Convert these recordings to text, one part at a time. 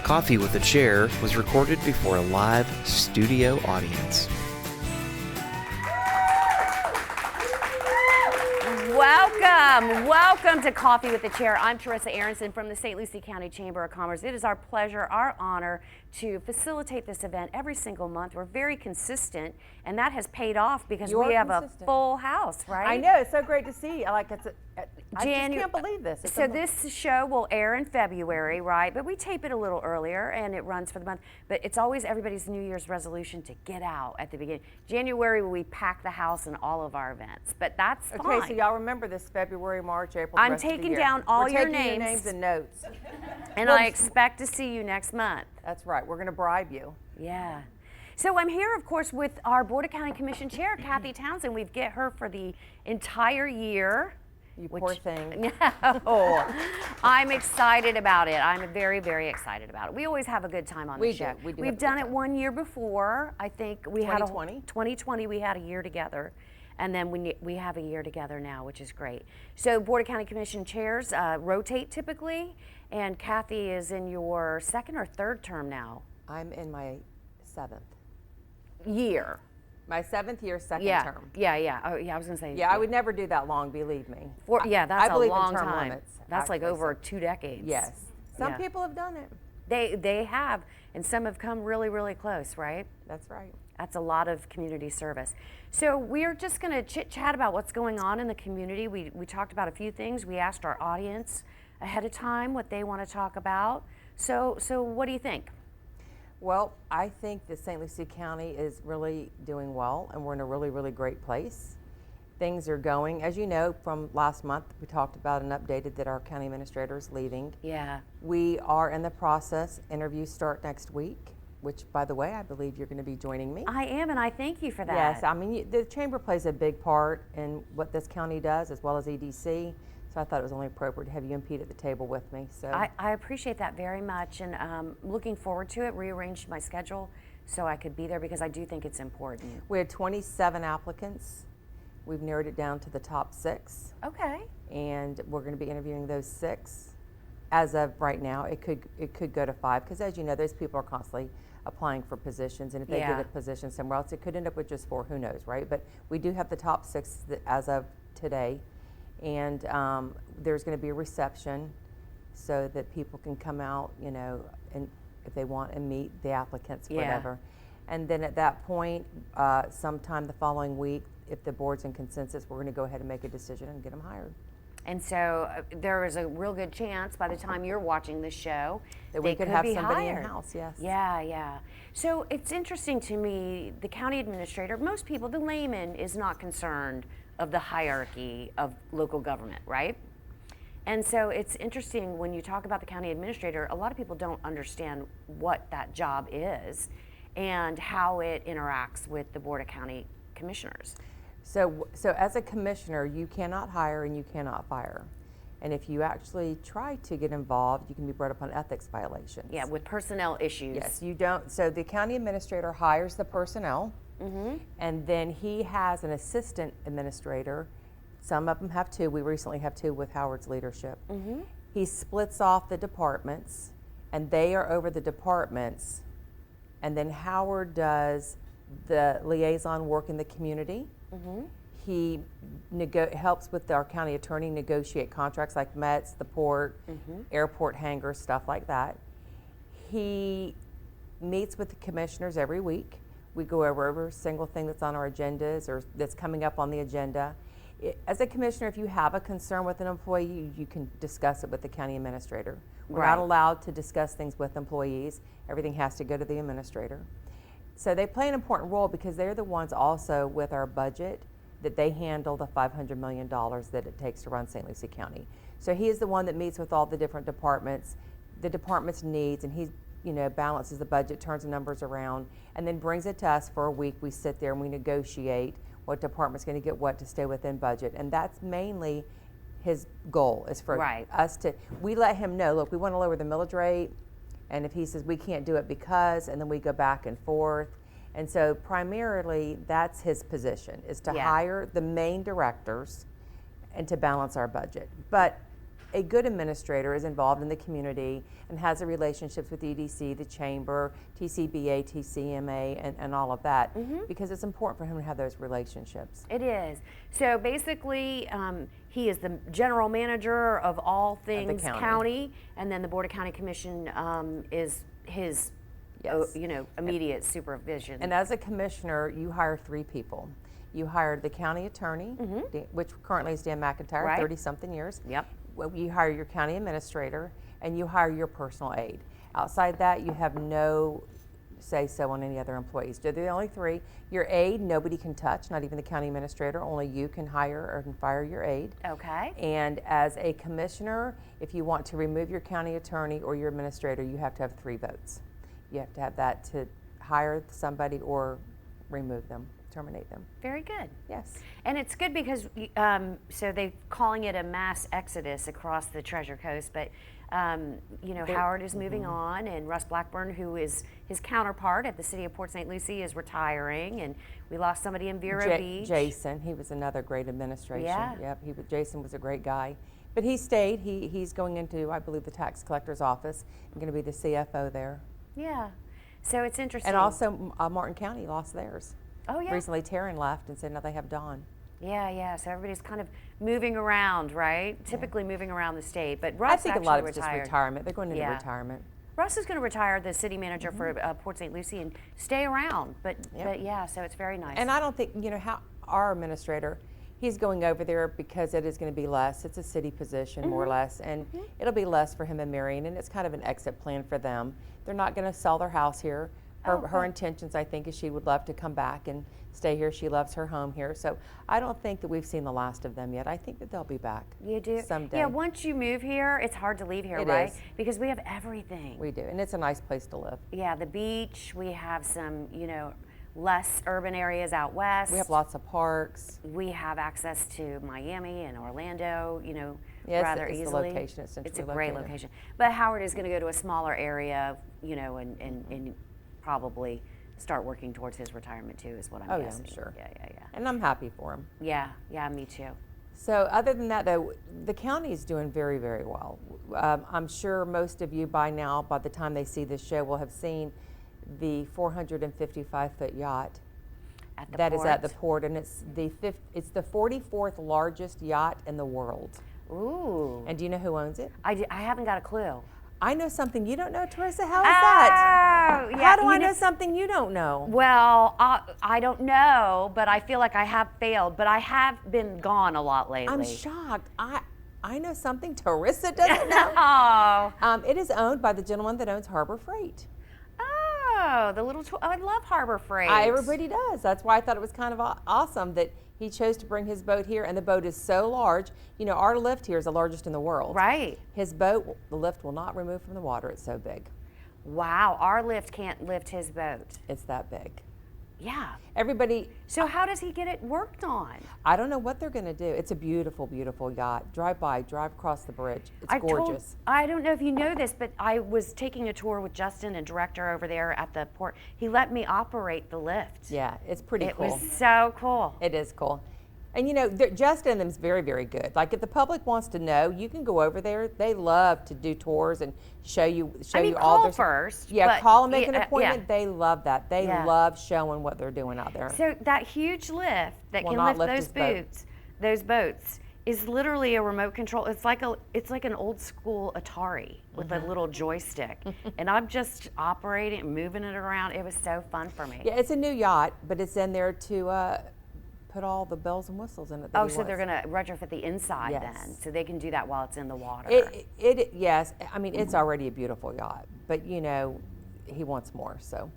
Coffee with a Chair was recorded before a live studio audience. Welcome to Coffee with a Chair. I'm Teresa Aronson from the St. Lucie County Chamber of Commerce. It is our pleasure, our honor to facilitate this event every single month. We're very consistent, and that has paid off because we have a full house, right? I know, it's so great to see. I just can't believe this. So this show will air in February, right? But we tape it a little earlier, and it runs for the month. But it's always everybody's New Year's resolution to get out at the beginning. January, we pack the house in all of our events, but that's fine. Okay, so y'all remember this February, March, April, I'm taking down all your names. We're taking your names and notes. And I expect to see you next month. That's right. We're going to bribe you. Yeah. So I'm here, of course, with our Board of County Commission Chair, Kathy Townsend. We've get her for the entire year. You poor thing. No, I'm excited about it. I'm very, very excited about it. We always have a good time on the show. We've done it one year before. I think we had 2020. We had a year together, and then we have a year together now, which is great. So Board of County Commission chairs rotate typically, and Kathy is in your second or third term now. I'm in my seventh year. My 7th year, second term. Yeah. Oh, yeah. I was gonna say. Yeah, I would never do that long. Believe me. That's a long time. Limits, that's like over 2 decades. Yes. Some people have done it. They have, and some have come really, really close, right? That's right. That's a lot of community service. So we're just going to chit-chat about what's going on in the community. We talked about a few things. We asked our audience ahead of time what they want to talk about. So what do you think? Well, I think that St. Lucie County is really doing well, and we're in a really, really great place. Things are going, as you know, from last month, we talked about and updated that our county administrator is leaving. Yeah. We are in the process. Interviews start next week, which, by the way, I believe you're going to be joining me. I am, and I thank you for that. Yes, I mean, the chamber plays a big part in what this county does, as well as EDC. So I thought it was only appropriate to have you and Pete at the table with me. So I appreciate that very much, and looking forward to it. Rearranged my schedule so I could be there because I do think it's important. We had 27 applicants. We've narrowed it down to the top 6. Okay. And we're going to be interviewing those 6. As of right now, it could go to 5 because, as you know, those people are constantly applying for positions, and if they get a position somewhere else, it could end up with just 4. Who knows, right? But we do have the top 6 as of today. And there's going to be a reception so that people can come out, you know, and if they want and meet the applicants, whatever. And then at that point, sometime the following week, if the board's in consensus, we're going to go ahead and make a decision and get them hired. And so there is a real good chance by the time you're watching this show that we could have somebody hired. in-house, yes. Yeah. So it's interesting to me, the county administrator, most people, the layman is not concerned of the hierarchy of local government, right? And so it's interesting when you talk about the county administrator, a lot of people don't understand what that job is and how it interacts with the Board of County Commissioners. So as a commissioner, you cannot hire and you cannot fire. And if you actually try to get involved, you can be brought up on ethics violations. Yeah, with personnel issues. Yes, you don't. So the county administrator hires the personnel, and then he has an assistant administrator. Some of them have 2. We recently have 2 with Howard's leadership. He splits off the departments, and they are over the departments. And then Howard does the liaison work in the community. He helps with our county attorney negotiate contracts like METS, the port, airport hangars, stuff like that. He meets with the commissioners every week. We go over every single thing that's on our agendas or that's coming up on the agenda. As a commissioner, if you have a concern with an employee, you can discuss it with the county administrator. We're not allowed to discuss things with employees. Everything has to go to the administrator. So they play an important role because they're the ones also with our budget that they handle the $500 million that it takes to run St. Lucie County. So he is the one that meets with all the different departments, the department's needs, and he balances the budget, turns the numbers around, and then brings it to us for a week. We sit there and we negotiate what department's going to get what to stay within budget. And that's mainly his goal, is for us to, we let him know, look, we want to lower the millage rate, and if he says we can't do it because, and then we go back and forth. And so primarily that's his position, is to hire the main directors and to balance our budget. But a good administrator is involved in the community and has the relationships with EDC, the chamber, TCBA, TCMA, and all of that, because it's important for him to have those relationships. It is. So basically, he is the general manager of all things county, and then the Board of County Commission is his immediate supervision. And as a commissioner, you hire 3 people. You hired the county attorney, which currently is Dan McIntyre, 30-something years. Yep. You hire your county administrator, and you hire your personal aide. Outside that, you have no say-so on any other employees. They're the only 3. Your aide, nobody can touch, not even the county administrator. Only you can hire or can fire your aide. Okay. And as a commissioner, if you want to remove your county attorney or your administrator, you have to have 3 votes. You have to have that to hire somebody or remove them. Terminate them. Very good. Yes. And it's good because, so they're calling it a mass exodus across the Treasure Coast, but, Howard is moving on, and Russ Blackburn, who is his counterpart at the City of Port St. Lucie, is retiring, and we lost somebody in Vero Beach. Jason, he was another great administration. Yeah. Yep, Jason was a great guy. But he stayed. He's going into, I believe, the tax collector's office and going to be the CFO there. Yeah. So it's interesting. And also, Martin County lost theirs. Oh, yeah. Recently, Taryn left and said now they have Dawn. Yeah. So everybody's kind of moving around, right? Typically moving around the state. But Russ I think a lot of it's retired. just retirement. They're going into retirement. Russ is going to retire the city manager for Port St. Lucie and stay around. But yeah, so it's very nice. And I don't think, how our administrator, he's going over there because it is going to be less. It's a city position, more or less, and it'll be less for him and Marion, and it's kind of an exit plan for them. They're not going to sell their house here. Her intentions, I think, is she would love to come back and stay here. She loves her home here. So I don't think that we've seen the last of them yet. I think that they'll be back. You do? Someday. Yeah, once you move here, it's hard to leave here, right? Because we have everything. We do, and it's a nice place to live. Yeah, the beach. We have some, less urban areas out west. We have lots of parks. We have access to Miami and Orlando, rather it's easily. The location. It's a great location. But Howard is going to go to a smaller area, and probably start working towards his retirement too, is what I'm guessing. Yeah, I'm sure. Yeah. And I'm happy for him. Yeah, me too. So other than that, though, the county is doing very, very well. I'm sure most of you by now, by the time they see this show, will have seen the 455-foot yacht that is at the port, and it's the 44th largest yacht in the world. Ooh. And do you know who owns it? I haven't got a clue. I know something you don't know, Teresa. How is that? Yeah, how do I know something you don't know? Well, I don't know, but I feel like I have failed. But I have been gone a lot lately. I'm shocked. I know something Teresa doesn't know. Oh. It is owned by the gentleman that owns Harbor Freight. Oh, the little. I love Harbor Freight. Everybody does. That's why I thought it was kind of awesome that he chose to bring his boat here, and the boat is so large. Our lift here is the largest in the world. Right. His boat, the lift will not remove from the water. It's so big. Wow, our lift can't lift his boat. It's that big. Yeah. Everybody. So how does he get it worked on? I don't know what they're going to do. It's a beautiful, beautiful yacht. Drive across the bridge. It's gorgeous. I don't know if you know this, but I was taking a tour with Justin, a director over there at the port. He let me operate the lift. Yeah, it's pretty cool. It was so cool. It is cool. And Justin and them is very, very good. Like if the public wants to know, you can go over there. They love to do tours and show you all their first. Yeah, call and make an appointment. They love that. They love showing what they're doing out there. So that huge lift that can lift those boats is literally a remote control. It's like an old school Atari with a little joystick. And I'm just operating and moving it around. It was so fun for me. Yeah, it's a new yacht, but it's in there to put all the bells and whistles in it. So they're going to retrofit the inside then, so they can do that while it's in the water. Yes. I mean, it's already a beautiful yacht, but he wants more. So,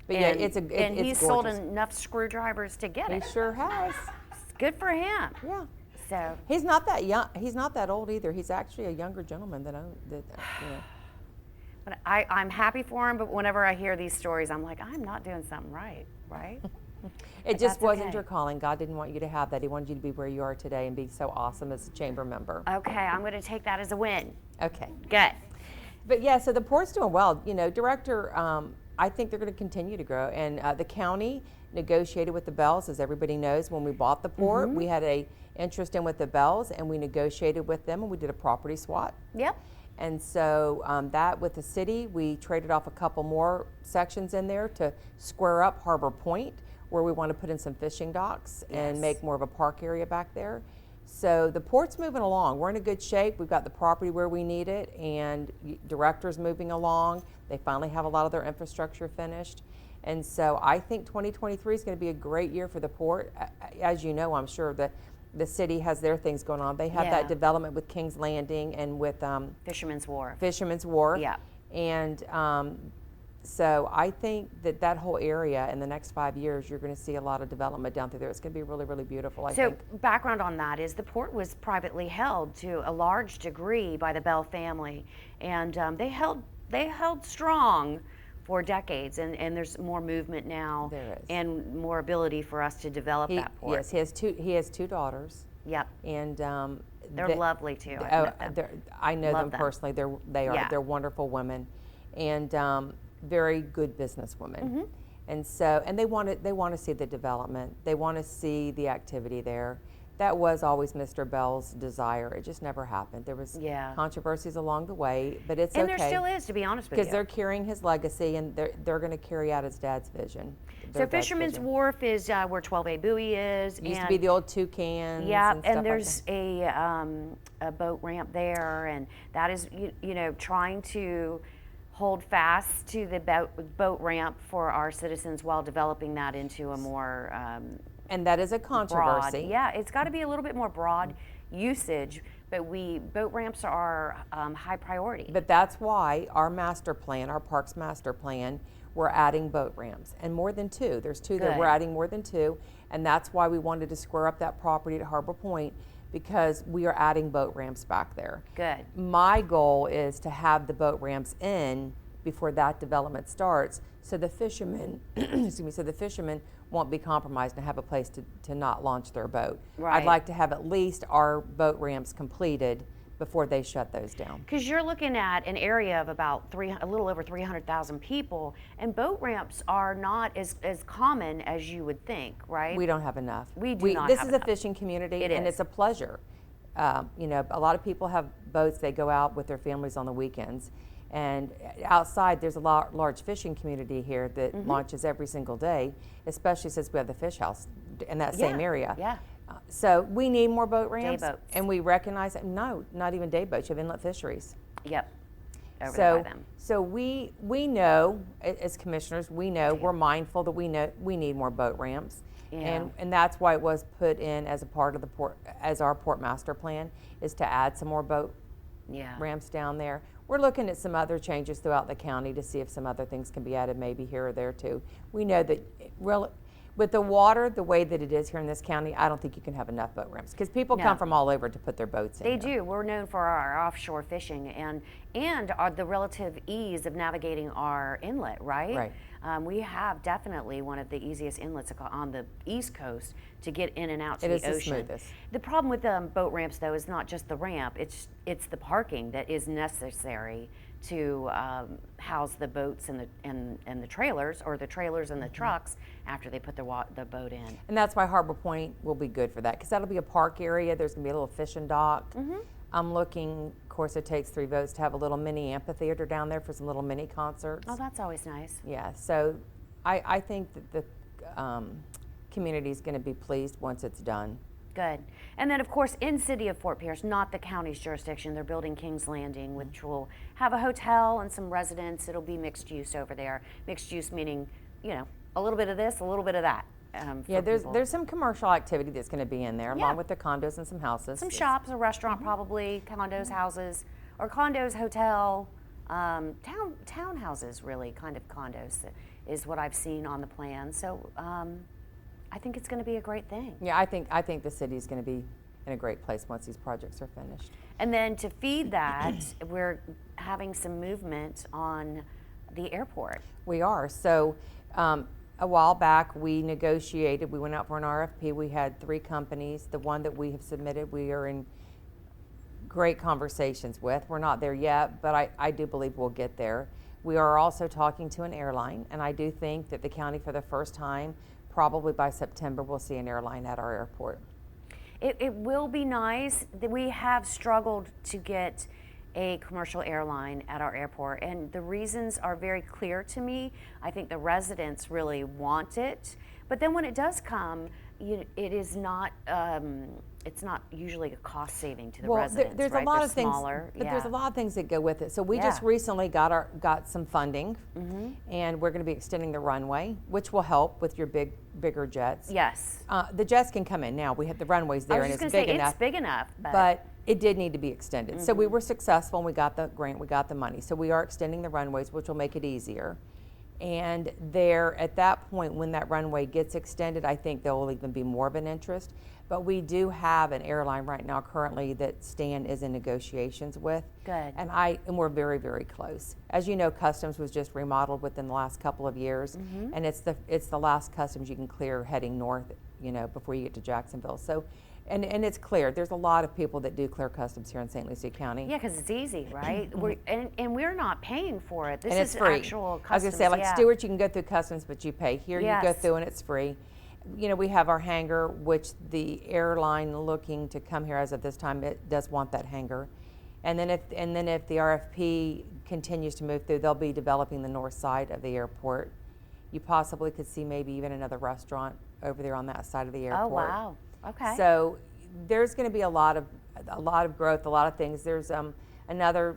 but it's he's sold enough screwdrivers to get it. He sure has. Good for him. Yeah. So he's not that young. He's not that old either. He's actually a younger gentleman that. But I'm happy for him. But whenever I hear these stories, I'm like, I'm not doing something right. It just wasn't your calling. God didn't want you to have that. He wanted you to be where you are today and be so awesome as a chamber member. Okay, I'm going to take that as a win. Okay. Good. But yeah, so the port's doing well. Director I think they're going to continue to grow. And the county negotiated with the Bells, as everybody knows. When we bought the port, we had a interest in with the Bells, and we negotiated with them, and we did a property swap. Yep. And so that with the city, we traded off a couple more sections in there to square up Harbor Point, where we want to put in some fishing docks and make more of a park area back there. So the port's moving along. We're in a good shape. We've got the property where we need it, and directors moving along. They finally have a lot of their infrastructure finished. And so I think 2023 is going to be a great year for the port. As you know, I'm sure that the city has their things going on. They have that development with King's Landing and with Fisherman's Wharf. Fisherman's Wharf. Yeah. And so I think that whole area in the next 5 years, you're going to see a lot of development down through there. It's going to be really, really beautiful, I think. So background on that is the port was privately held to a large degree by the Bell family, and they held strong for decades, and there's more movement now. There is. And more ability for us to develop that port. Yes, he has two daughters. Yep. And they're lovely too. I know them them. personally. They're wonderful women, and very good businesswomen. And so, and they want to see the development. They want to see the activity there. That was always Mr. Bell's desire. It just never happened. There was controversies along the way, but it's and okay. And there still is, to be honest with you. Because they're carrying his legacy, and they're going to carry out his dad's vision. So Fisherman's Wharf is where 12A Buoy is. It used to be the old Toucans. Yeah, and and there's a boat ramp there, and that is, you know, trying to hold fast to the boat ramp for our citizens while developing that into a more and that is a controversy. Broad. Yeah, it's got to be a little bit more broad usage, but boat ramps are high priority. But that's why our master plan, our parks master plan, we're adding boat ramps, and more than two. There's two that we're adding more than two, and that's why we wanted to square up that property at Harbor Point, because we are adding boat ramps back there. Good. My goal is to have the boat ramps in before that development starts, so the fishermen, so the fishermen won't be compromised and have a place to not launch their boat. Right. I'd like to have at least our boat ramps completed before they shut those down. Because you're looking at an area of about a little over 300,000 people, and boat ramps are not as common as you would think, right? We don't have enough. We do not This have is enough. a fishing community, It and is. it's a pleasure. You know, a lot of people have boats. They go out with their families on the weekends, and outside there's a large fishing community here that launches every single day, especially since we have the fish house in that same area. Yeah. So we need more boat ramps, Day boats. and we recognize that. No, not even day boats. You have inlet fisheries. Yep. Over there by them. So we know, as commissioners, we know, we're mindful that we know we need more boat ramps. Yeah. And that's why it was put in as a part of the port, as our port master plan, is to add some more boat ramps down there. We're looking at some other changes throughout the county to see if some other things can be added, maybe here or there too. We know that with the water the way that it is here in this county, I don't think you can have enough boat ramps, because people come from all over to put their boats in. They do. We're known for our offshore fishing and the relative ease of navigating our inlet, right? Right. We have definitely one of the easiest inlets on the East Coast to get in and out to It the is the ocean. smoothest. The problem with boat ramps, though, is not just the ramp. It's the parking that is necessary to house the boats and the trailers, or the trailers and the trucks after they put the boat in. And that's why Harbor Point will be good for that, because that'll be a park area. There's going to be a little fishing dock. I'm looking, of course, it takes 3 votes to have a little mini amphitheater down there for some little mini concerts. Oh, that's always nice. Yeah, so I think that the community's going to be pleased once it's done. Good. And then, of course, in City of Fort Pierce, not the county's jurisdiction, they're building King's Landing, which will have a hotel and some residents. It'll be mixed use over there. Mixed use meaning, you know, a little bit of this, a little bit of that. Yeah, there's some commercial activity that's going to be in there, Yeah. along with the condos and some houses. Some shops, a restaurant probably, condos, houses, or condos, hotel, townhouses really, kind of condos is what I've seen on the plan. So I think it's going to be a great thing. Yeah, I think the city's going to be in a great place once these projects are finished. And then to feed that, we're having some movement on the airport. We are. So a while back, we went out for an RFP. We had 3 companies. The one that we have submitted, we are in great conversations with. We're not there yet, but I do believe we'll get there. We are also talking to an airline, and I do think that the county, for the first time, probably by September, will see an airline at our airport. It will be nice. We have struggled to get a commercial airline at our airport, and the reasons are very clear to me. I think the residents really want it, but then when it does come, it is not. It's not usually a cost saving to the residents. There's right? a lot They're of things, smaller. but there's a lot of things that go with it. So we just recently got some funding, and we're going to be extending the runway, which will help with your bigger jets. Yes. The jets can come in now. We have the runways there, I was and just it's gonna say, big enough. It's big enough, but it did need to be extended. So we were successful, and we got the grant, we got the money. So we are extending the runways, which will make it easier. And there, at that point, when that runway gets extended, I think there will even be more of an interest. But we do have an airline right now currently that Stan is in negotiations with. Good. And we're very, very close. As you know, Customs was just remodeled within the last couple of years, and it's the last Customs you can clear heading north, before you get to Jacksonville. So, and it's clear. There's a lot of people that do clear Customs here in St. Lucie County. Yeah, because it's easy, right? and we're not paying for it. This and it's is free. actual Customs. I was going to say, like Stewart, you can go through Customs, but you pay. Here you go through and it's free. We have our hangar, which the airline looking to come here as of this time, it does want that hangar. And then if the RFP continues to move through, they'll be developing the north side of the airport. You possibly could see maybe even another restaurant over there on that side of the airport. Oh, wow. Okay. So there's going to be a lot of growth, a lot of things. There's another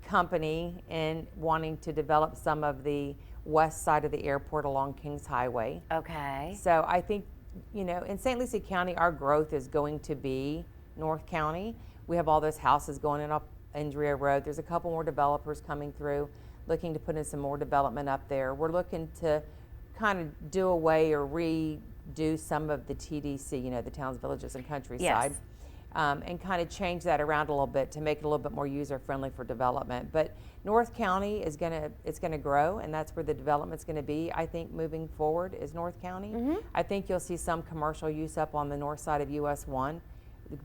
company in wanting to develop some of the west side of the airport along Kings Highway. Okay. So I think, in St. Lucie County, our growth is going to be North County. We have all those houses going in up Andrea Road. There's a couple more developers coming through, looking to put in some more development up there. We're looking to kind of do away or redo some of the TDC, the towns, villages, and countryside. Yes. And kind of change that around a little bit to make it a little bit more user-friendly for development. But North County it's going to grow, and that's where the development's going to be, I think, moving forward, is North County. I think you'll see some commercial use up on the north side of US 1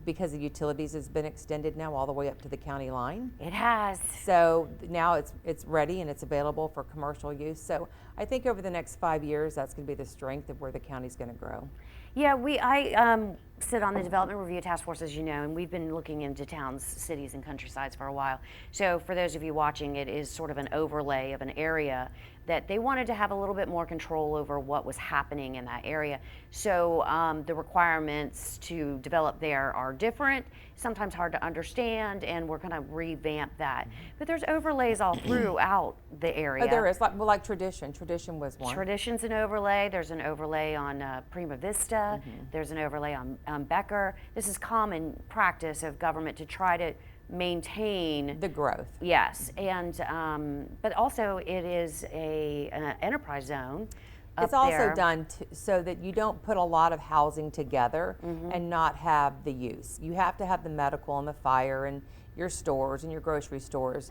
because the utilities has been extended now all the way up to the county line. It has. So now it's ready and it's available for commercial use. So I think over the next 5 years, that's going to be the strength of where the county's going to grow. Yeah, I sit on the Development Review Task Force, as you know, and we've been looking into towns, cities, and countrysides for a while. So for those of you watching, it is sort of an overlay of an area that they wanted to have a little bit more control over what was happening in that area. So the requirements to develop there are different, sometimes hard to understand, and we're going to revamp that. But there's overlays all throughout the area. Oh, there is, like Tradition. Tradition was one. Tradition's an overlay. There's an overlay on Prima Vista. There's an overlay on Becker. This is common practice of government to try to maintain the growth. Yes, and but also it is an enterprise zone. It's also done so that you don't put a lot of housing together and not have the use. You have to have the medical and the fire and your stores and your grocery stores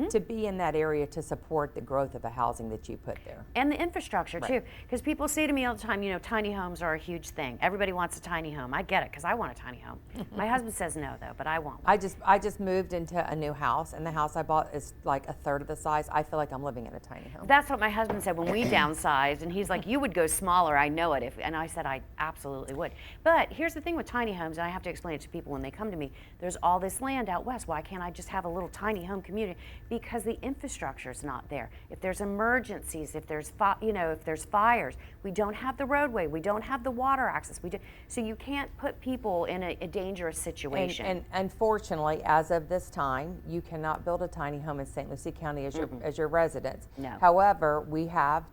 to be in that area to support the growth of the housing that you put there. And the infrastructure too, because people say to me all the time, tiny homes are a huge thing. Everybody wants a tiny home. I get it, because I want a tiny home. My husband says no though, but I want one. I just moved into a new house, and the house I bought is like a third of the size. I feel like I'm living in a tiny home. That's what my husband said when we downsized, and he's like, you would go smaller, I know it. And I said, I absolutely would. But here's the thing with tiny homes, and I have to explain it to people when they come to me, there's all this land out west. Why can't I just have a little tiny home community? Because the infrastructure is not there. If there's emergencies, if there's fires, we don't have the roadway, we don't have the water access. So you can't put people in a dangerous situation. And unfortunately, as of this time, you cannot build a tiny home in St. Lucie County as your residence. No. However, we have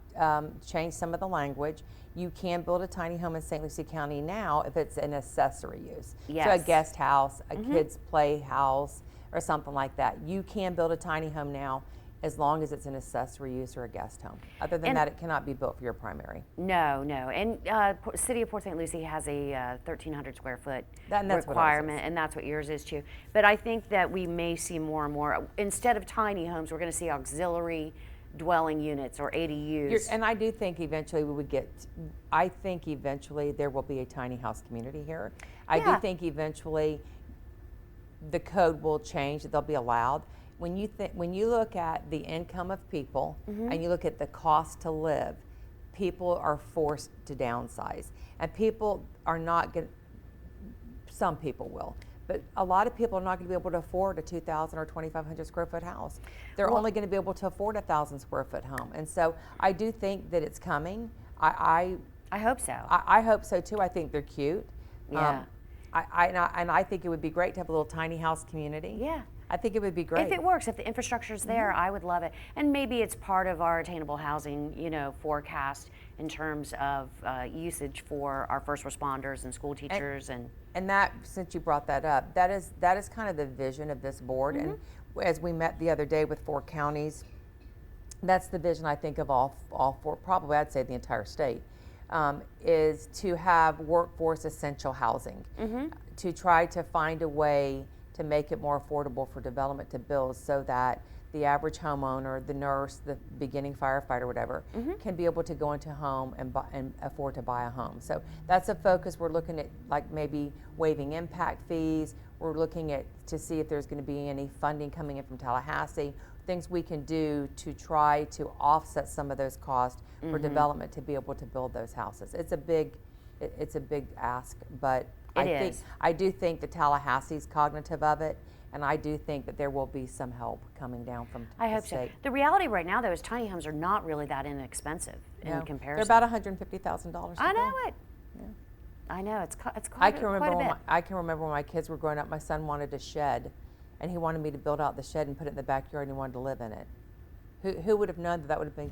changed some of the language. You can build a tiny home in St. Lucie County now if it's an accessory use. Yes. So a guest house, a kids' playhouse, or something like that. You can build a tiny home now as long as it's an accessory use or a guest home. Other than that, it cannot be built for your primary. No. And City of Port St. Lucie has a 1,300 square foot requirement, and that's what yours is too. But I think that we may see more and more, instead of tiny homes, we're going to see auxiliary dwelling units or ADUs. And I do think eventually there will be a tiny house community here. I do think eventually the code will change, that they'll be allowed. When you look at the income of people and you look at the cost to live, people are forced to downsize. And people are not going, some people will, but a lot of people are not going to be able to afford a 2,000 or 2,500 square foot house. They're only going to be able to afford a 1,000 square foot home. And so I do think that it's coming. I hope so. I hope so too. I think they're cute. Yeah. I think it would be great to have a little tiny house community. Yeah. I think it would be great. If it works, if the infrastructure's there, I would love it. And maybe it's part of our attainable housing, forecast in terms of usage for our first responders and school teachers and that, since you brought that up, that is kind of the vision of this board. And as we met the other day with 4 counties, that's the vision I think of all 4, probably I'd say the entire state, is to have workforce essential housing, to try to find a way to make it more affordable for development to build, so that the average homeowner, the nurse, the beginning firefighter, whatever, can be able to go into a home and afford to buy a home. So that's a focus. We're looking at like maybe waiving impact fees. We're looking at to see if there's going to be any funding coming in from Tallahassee, things we can do to try to offset some of those costs for development to be able to build those houses. It's a big ask, but I do think that Tallahassee's cognitive of it, and I do think that there will be some help coming down from the I hope state. so. The reality right now, though, is tiny homes are not really that inexpensive in comparison. They're about $150,000. I know it. Yeah. I know it's quite I can remember quite a bit. I can remember when my kids were growing up. My son wanted a shed, and he wanted me to build out the shed and put it in the backyard, and he wanted to live in it. Who would have known that would have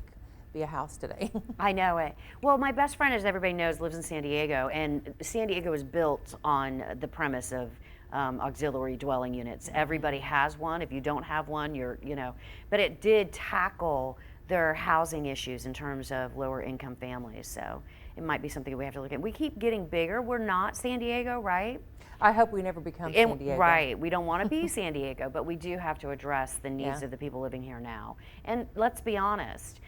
be a house today? I know it. Well, my best friend, as everybody knows, lives in San Diego, and San Diego is built on the premise of auxiliary dwelling units. Everybody has one. If you don't have one, but it did tackle their housing issues in terms of lower income families. So it might be something we have to look at. We keep getting bigger. We're not San Diego, right? I hope we never become San Diego. Right. We don't want to be San Diego, but we do have to address the needs of the people living here now. And let's be honest,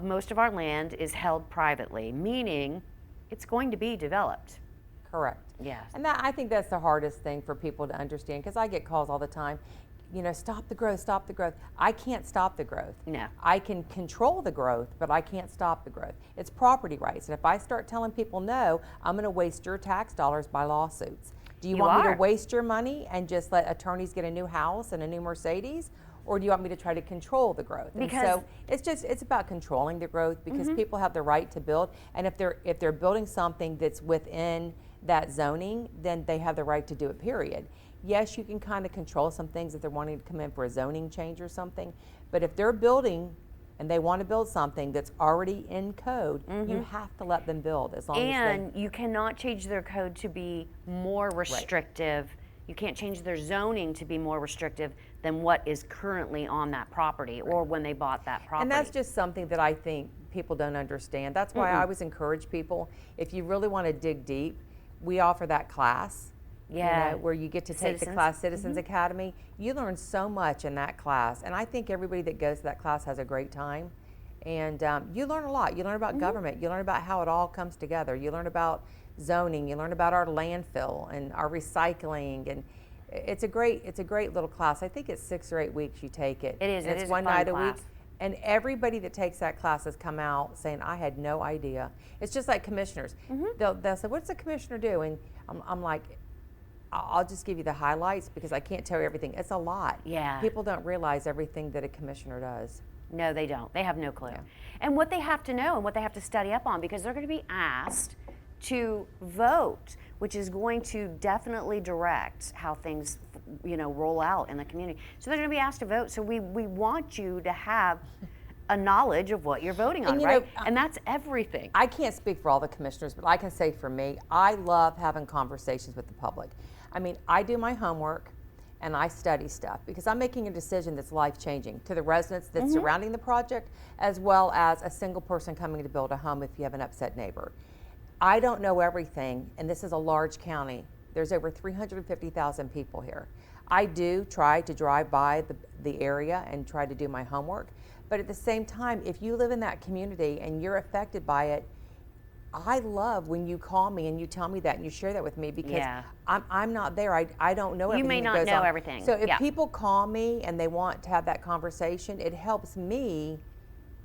most of our land is held privately, meaning it's going to be developed. Correct. Yes. And I think that's the hardest thing for people to understand, because I get calls all the time, stop the growth, stop the growth. I can't stop the growth. No. I can control the growth, but I can't stop the growth. It's property rights. And if I start telling people no, I'm going to waste your tax dollars by lawsuits. Do you want me to waste your money and just let attorneys get a new house and a new Mercedes? Or do you want me to try to control the growth? Because and so it's about controlling the growth, because people have the right to build. And if they're building something that's within that zoning, then they have the right to do it, period. Yes, you can kind of control some things if they're wanting to come in for a zoning change or something, but if they're building and they want to build something that's already in code, you have to let them build as long as you cannot change their code to be more restrictive. Right. You can't change their zoning to be more restrictive than what is currently on that property or when they bought that property. And that's just something that I think people don't understand. That's why I always encourage people, if you really want to dig deep, we offer that class. Where you get to take the class, Citizens Academy. You learn so much in that class, and I think everybody that goes to that class has a great time. And you learn a lot. You learn about government. You learn about how it all comes together. You learn about zoning. You learn about our landfill and our recycling, and it's a great little class. I think it's 6 or 8 weeks you take it. It is. And it's one night a week. And everybody that takes that class has come out saying, I had no idea. It's just like commissioners. They'll say, what's a commissioner do? And I'm like, I'll just give you the highlights, because I can't tell you everything. It's a lot. Yeah. People don't realize everything that a commissioner does. No, they don't. They have no clue. Yeah. And what they have to know and what they have to study up on, because they're going to be asked to vote, which is going to definitely direct how things, roll out in the community. So they're going to be asked to vote. So we want you to have a knowledge of what you're voting on, right? And that's everything. I can't speak for all the commissioners, but I can say for me, I love having conversations with the public. I mean, I do my homework and I study stuff, because I'm making a decision that's life-changing to the residents that's surrounding the project, as well as a single person coming to build a home if you have an upset neighbor. I don't know everything, and this is a large county. There's over 350,000 people here. I do try to drive by the area and try to do my homework, but at the same time, if you live in that community and you're affected by it, I love when you call me and you tell me that and you share that with me, because I'm not there. I don't know everything. You may that not goes know on. everything. So if people call me and they want to have that conversation, it helps me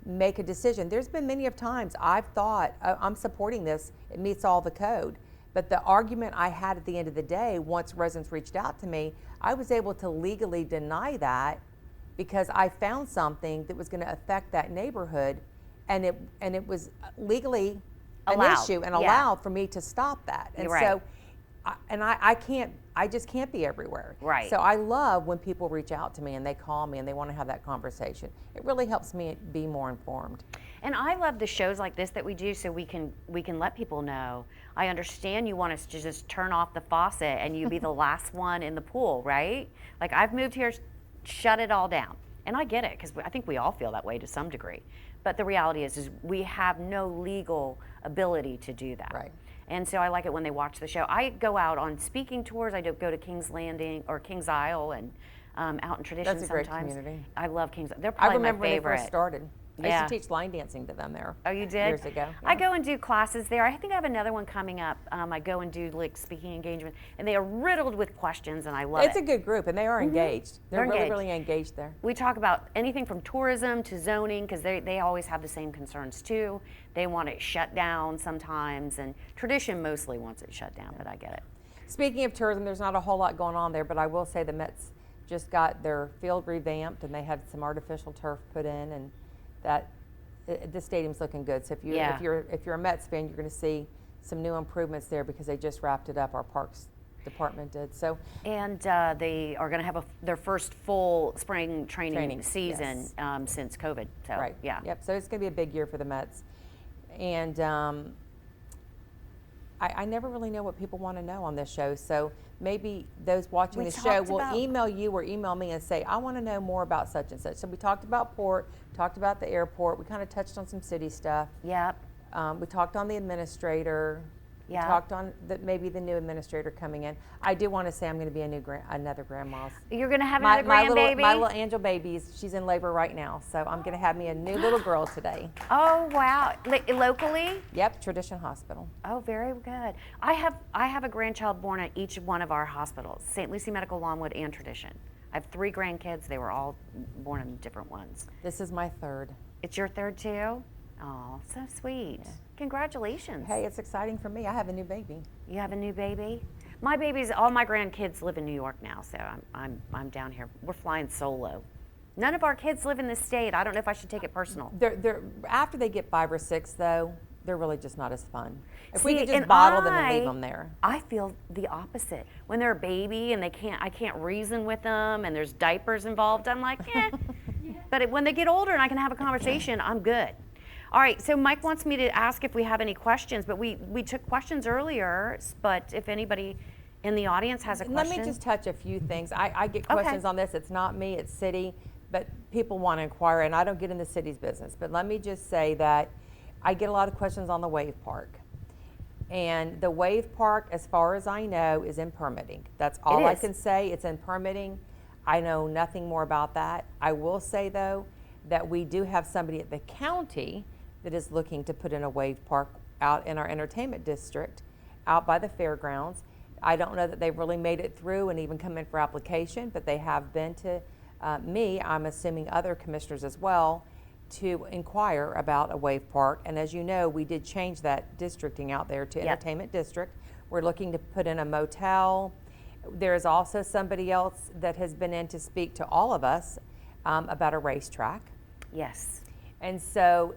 make a decision. There's been many of times I've thought, I'm supporting this, it meets all the code. But the argument I had at the end of the day, once residents reached out to me, I was able to legally deny that, because I found something that was going to affect that neighborhood, and it was legally an issue and allowed for me to stop that. And so, I just can't be everywhere. Right. So I love when people reach out to me and they call me and they want to have that conversation. It really helps me be more informed. And I love the shows like this that we do, so we can let people know. I understand you want us to just turn off the faucet and you be the last one in the pool, right? Like, I've moved here, shut it all down. And I get it, because I think we all feel that way to some degree. But the reality is we have no legal ability to do that. Right. And so I like it when they watch the show. I go out on speaking tours. I go to King's Landing or Kings Isle, and out in Tradition That's a sometimes. great community. I love Kings. They're probably my favorite. I remember when they first started. I used to teach line dancing to them there. Oh, you did? Years ago. Yeah. I go and do classes there. I think I have another one coming up. I go and do like speaking engagement, and they are riddled with questions, and I love it. It's a good group, and they are engaged. They're really, really engaged there. We talk about anything from tourism to zoning, because they always have the same concerns too. They want it shut down sometimes, and Tradition mostly wants it shut down, but I get it. Speaking of tourism, there's not a whole lot going on there, but I will say the Mets just got their field revamped, and they had some artificial turf put in, and that the stadium's looking good. So if you're a Mets fan, you're going to see some new improvements there, because they just wrapped it up. Our Parks Department did. So, and they are going to have their first full spring training season since COVID. So right. Yeah. Yep. So it's going to be a big year for the Mets, and I never really know what people want to know on this show. So maybe those watching the show will email you or email me and say, I want to know more about such and such. So we talked about Port, talked about the airport, we kind of touched on some city stuff. Yep. We talked on the administrator. Yeah. We talked on maybe the new administrator coming in. I do want to say I'm going to be another grandma. You're going to have another grandbaby? My little Angel baby, she's in labor right now. So I'm going to have me a new little girl today. Oh, wow. Locally? Yep, Tradition Hospital. Oh, very good. I have a grandchild born at each one of our hospitals, St. Lucie Medical, Longwood, and Tradition. I have 3 grandkids. They were all born in different ones. This is my third. It's your third too? Oh, so sweet. Yeah. Congratulations. Hey, it's exciting for me. I have a new baby. You have a new baby? All my grandkids live in New York now, so I'm down here. We're flying solo. None of our kids live in this state. I don't know if I should take it personal. They're after they get 5 or 6, though, they're really just not as fun. If we could just bottle them and leave them there. I feel the opposite. When they're a baby and I can't reason with them, and there's diapers involved, I'm like, eh. But when they get older and I can have a conversation, I'm good. All right, so Mike wants me to ask if we have any questions, but we took questions earlier, but if anybody in the audience has a question. Let me just touch a few things. I get questions on this. It's not me, it's city, but people want to inquire, and I don't get in the city's business. But let me just say that I get a lot of questions on the Wave Park. And the Wave Park, as far as I know, is in permitting. That's all I can say. It's in permitting. I know nothing more about that. I will say, though, that we do have somebody at the county that is looking to put in a wave park out in our entertainment district, out by the fairgrounds. I don't know that they've really made it through and even come in for application, but they have been to me, I'm assuming other commissioners as well, to inquire about a wave park. And as you know, we did change that districting out there to entertainment district. We're looking to put in a motel. There is also somebody else that has been in to speak to all of us about a racetrack. Yes. And so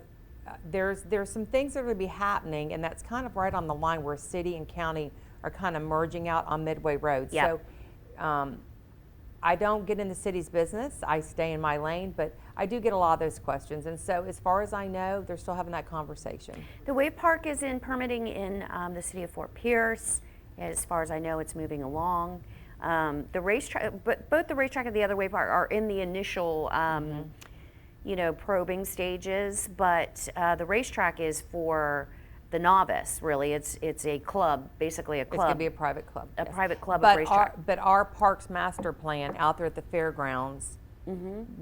there's some things that are going to be happening, and that's kind of right on the line where city and county are kind of merging out on Midway Road. Yep. So I don't get in the city's business. I stay in my lane, but I do get a lot of those questions. And so as far as I know, they're still having that conversation. The Wave Park is in permitting in the city of Fort Pierce. As far as I know, it's moving along. The racetrack, but both the racetrack and the other wave park are in the initial probing stages, but the racetrack is for the novice, really. It's a club, basically a club. It's going to be a private club. Private club of racetrack. But our parks master plan out there at the fairgrounds,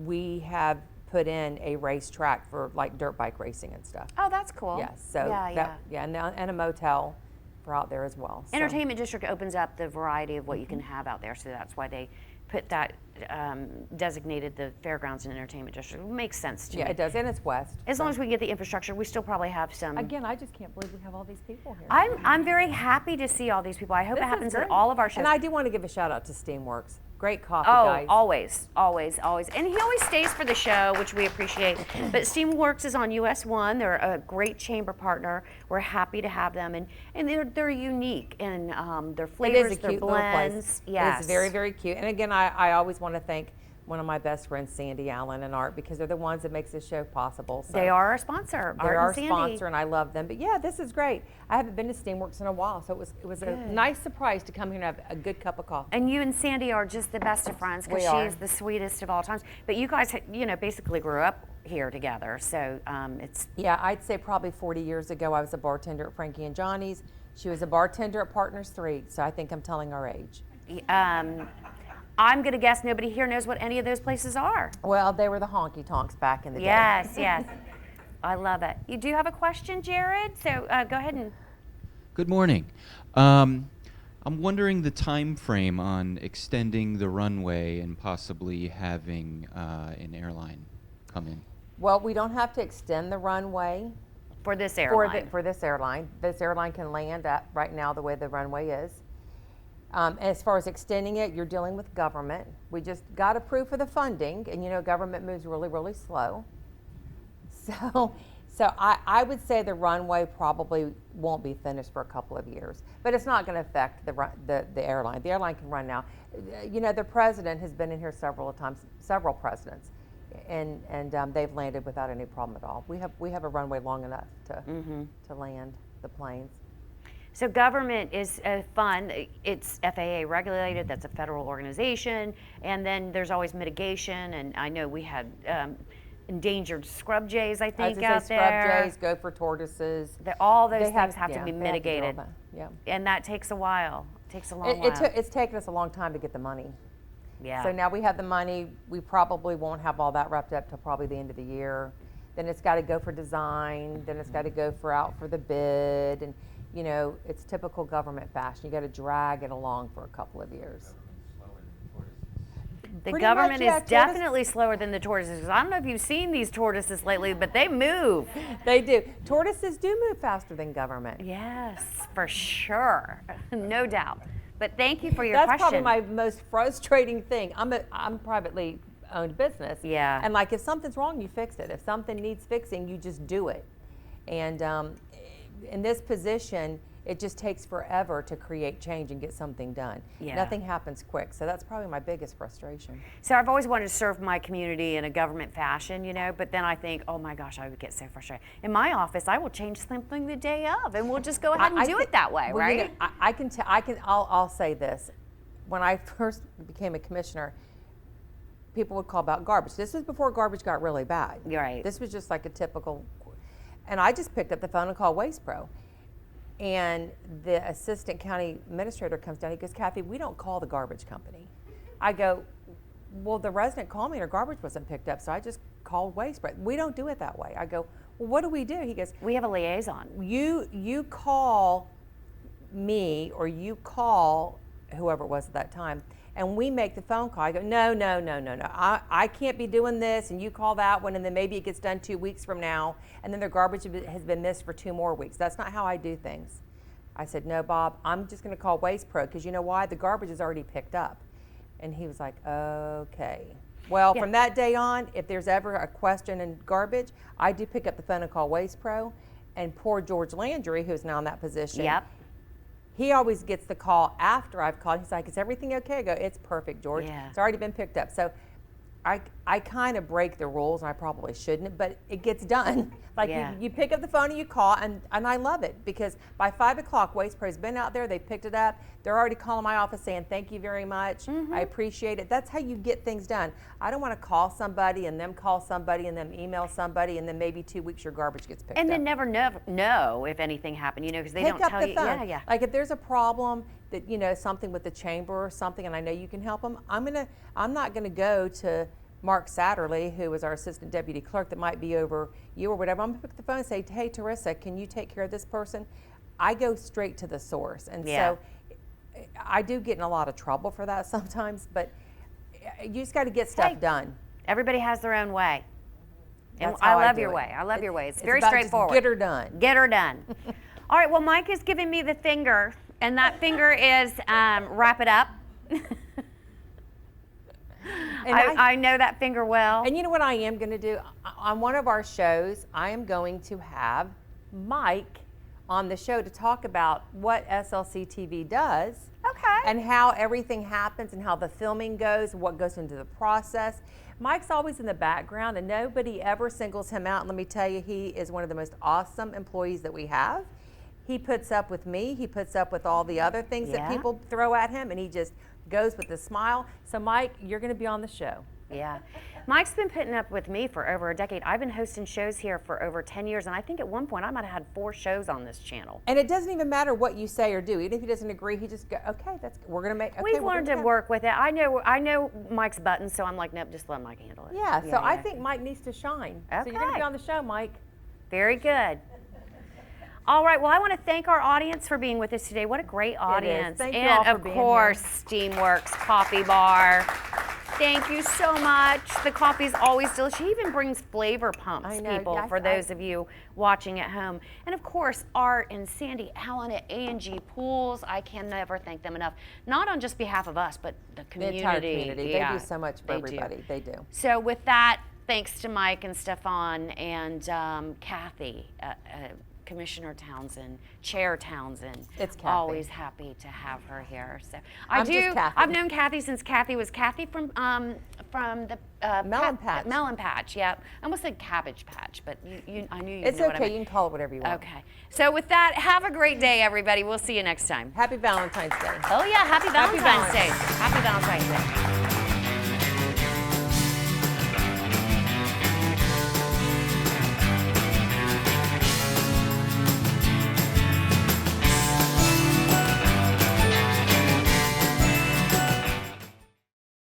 we have put in a racetrack for like dirt bike racing and stuff. Oh, that's cool. Yes, so and a motel for out there as well. So. Entertainment district opens up the variety of what you can have out there, so that's why they put that designated the fairgrounds and entertainment district. It makes sense to me. Yeah, it does, and it's west. As long as we can get the infrastructure, we still probably have some. Again, I just can't believe we have all these people here. I'm very happy to see all these people. I hope it happens at all of our shows. And I do want to give a shout out to Steamworks. Great coffee, Oh, guys. always. And he always stays for the show, which we appreciate. But Steamworks is on US 1. They're a great chamber partner. We're happy to have them, and they're unique in their flavors, It is a their cute little place. blends. Yes. It's very, very cute. And again, I always want to thank one of my best friends, Sandy Allen and Art, because they're the ones that makes this show possible. So They are our sponsor, they're Art our and Sandy. sponsor, and I love them. But yeah, this is great. I haven't been to Steamworks in a while, so it was a nice surprise to come here and have a good cup of coffee. And you and Sandy are just the best of friends because We are. she's the sweetest of all times. But you guys, basically grew up here together, so it's. Yeah, I'd say probably 40 years ago, I was a bartender at Frankie and Johnny's. She was a bartender at Partners 3, so I think I'm telling our age. I'm going to guess nobody here knows what any of those places are. Well, they were the honky tonks back in the day. Yes. I love it. You do have a question, Jared? So go ahead and. Good morning. I'm wondering the time frame on extending the runway and possibly having an airline come in. Well, we don't have to extend the runway. For this airline. For this airline. This airline can land at right now the way the runway is. As far as extending it, you're dealing with government. We just got approved for the funding, and government moves really, really slow. So I would say the runway probably won't be finished for a couple of years, but it's not going to affect the airline. The airline can run now. The president has been in here several times, several presidents, and they've landed without any problem at all. We have a runway long enough to land the planes. So government is a fund. It's FAA regulated. That's a federal organization. And then there's always mitigation. And I know we had endangered scrub jays, I think, out there. Scrub jays, gopher tortoises. All those things have to be mitigated. Yeah. And that takes a while. It takes a long while. It's taken us a long time to get the money. Yeah. So now we have the money. We probably won't have all that wrapped up till probably the end of the year. Then it's got to go for design. Then it's got to go out for the bid. And it's typical government fashion. You got to drag it along for a couple of years. The government is definitely slower than the tortoises. I don't know if you've seen these tortoises lately, but they move. They do. Tortoises do move faster than government. Yes, for sure. No doubt. But thank you for your question. That's probably my most frustrating thing. I'm privately owned business. Yeah. And if something's wrong, you fix it. If something needs fixing, you just do it. And in this position, it just takes forever to create change and get something done. Yeah. Nothing happens quick. So that's probably my biggest frustration. So I've always wanted to serve my community in a government fashion, but then I think, oh my gosh, I would get so frustrated. In my office, I will change something the day of, and we'll just go ahead and do it that way, right? I'll say this. When I first became a commissioner, people would call about garbage. This was before garbage got really bad. You're right. This was just like a typical, and I just picked up the phone and called Waste Pro. And the assistant county administrator comes down. He goes, Kathy, we don't call the garbage company. I go, well, the resident called me and her garbage wasn't picked up, so I just called Waste Pro. We don't do it that way. I go, well, what do we do? He goes, we have a liaison. You call me or you call whoever it was at that time, and we make the phone call. I go, no. I can't be doing this, and you call that one, and then maybe it gets done 2 weeks from now, and then their garbage has been missed for 2 more weeks. That's not how I do things. I said, no, Bob, I'm just going to call Waste Pro, because you know why? The garbage is already picked up. And he was like, okay. Well, from that day on, if there's ever a question in garbage, I do pick up the phone and call Waste Pro, and poor George Landry, who's now in that position. Yep. He always gets the call after I've called. He's like, is everything okay? I go, it's perfect, George. Yeah. It's already been picked up. So I kind of break the rules, and I probably shouldn't, but it gets done. You pick up the phone and you call, and I love it, because by 5 o'clock, Waste Pro's been out there, they picked it up. They're already calling my office saying, thank you very much. I appreciate it. That's how you get things done. I don't want to call somebody and them call somebody and then email somebody, and then maybe 2 weeks your garbage gets picked up. And then never know if anything happened, because they don't tell you. Pick up the phone. Yeah. Like if there's a problem that, something with the chamber or something, and I know you can help them, I'm not going to go to Mark Satterley, who was our assistant deputy clerk that might be over you or whatever, I'm gonna pick up the phone and say, hey, Teresa, can you take care of this person? I go straight to the source. And so I do get in a lot of trouble for that sometimes, but you just got to get stuff done. Everybody has their own way. And That's how I love do your it. way. I love your way. It's It's very about just straightforward. get her done. Get her done. All right, well, Mike is giving me the finger, and that finger is wrap it up. And I know that finger well. And you know what I am going to do? On one of our shows, I am going to have Mike on the show to talk about what SLC TV does. Okay. And how everything happens and how the filming goes, what goes into the process. Mike's always in the background and nobody ever singles him out. And let me tell you, he is one of the most awesome employees that we have. He puts up with me. He puts up with all the other things that people throw at him, and he just goes with a smile. So Mike, you're going to be on the show. Yeah. Mike's been putting up with me for over a decade. I've been hosting shows here for over 10 years, and I think at one point I might have had 4 shows on this channel. And it doesn't even matter what you say or do. Even if he doesn't agree, he just go, okay, we're going to make, okay. We've learned to work with it. I know Mike's buttons, so I'm like, nope, just let Mike handle it. Yeah, so I think Mike needs to shine. So you're going to be on the show, Mike. Very good. All right, well, I want to thank our audience for being with us today. What a great audience. Thank you and all for of being course, here. Steamworks Coffee Bar. Thank you so much. The coffee's always delicious. She even brings flavor pumps, I know. people, Yeah, for those of you watching at home. And of course, Art and Sandy Allen at A&G Pools. I can never thank them enough. Not on just behalf of us, but the community. The entire community. Yeah, They do so much for everybody. They do. So with that, thanks to Mike and Stefan and Kathy, Commissioner Townsend, Chair Townsend. It's Kathy. Always happy to have her here. So I'm just Kathy. I've known Kathy since Kathy was Kathy from the Melon Patch. Melon Patch. Yeah, I almost said Cabbage Patch, but I knew you. It's know what I okay. meant. You can call it whatever you want. Okay. So with that, have a great day, everybody. We'll see you next time. Happy Valentine's Day. Oh yeah, happy Valentine's Day. Valentine's. Happy Valentine's Day.